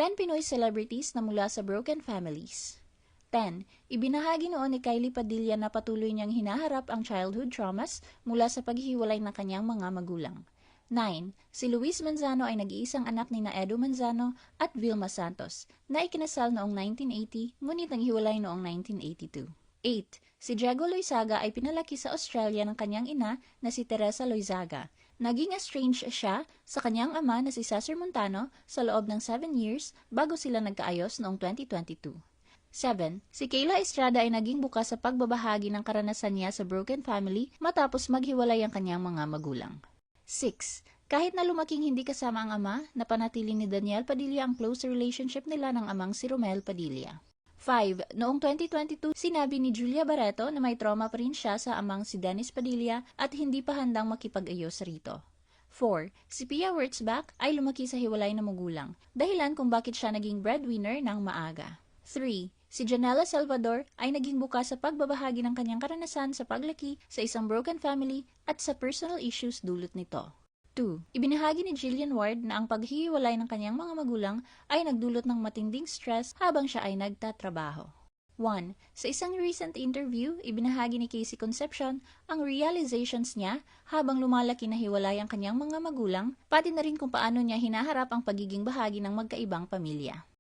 10 Pinoy celebrities na mula sa broken families. 10. Ibinahagi noon ni Kylie Padilla na patuloy niyang hinaharap ang childhood traumas mula sa paghihiwalay ng kanyang mga magulang. 9. Si Luis Manzano ay nag-iisang anak ni na Edu Manzano at Vilma Santos na ikinasal noong 1980 ngunit naghiwalay noong 1982. 8. Si Diego Loizaga ay pinalaki sa Australia ng kanyang ina na si Teresa Loizaga. Naging estranged siya sa kanyang ama na si Cesar Montano sa loob ng 7 years bago sila nagkaayos noong 2022. 7. Si Kayla Estrada ay naging bukas sa pagbabahagi ng karanasan niya sa broken family matapos maghiwalay ang kanyang mga magulang. 6. Kahit na lumaking hindi kasama ang ama, napanatili ni Daniel Padilla ang close relationship nila ng amang si Romel Padilla. 5. Noong 2022, sinabi ni Julia Barreto na may trauma pa rin siya sa amang si Dennis Padilla at hindi pa handang makipag-ayos rito. 4. Si Pia Wurtzbach ay lumaki sa hiwalay na magulang, dahilan kung bakit siya naging breadwinner ng maaga. 3. Si Janela Salvador ay naging bukas sa pagbabahagi ng kanyang karanasan sa paglaki sa isang broken family at sa personal issues dulot nito. 2. Ibinahagi ni Jillian Ward na ang paghihiwalay ng kanyang mga magulang ay nagdulot ng matinding stress habang siya ay nagtatrabaho. 1. Sa isang recent interview, ibinahagi ni Casey Concepcion ang realizations niya habang lumalaki na hiwalay ang kanyang mga magulang, pati na rin kung paano niya hinaharap ang pagiging bahagi ng magkaibang pamilya.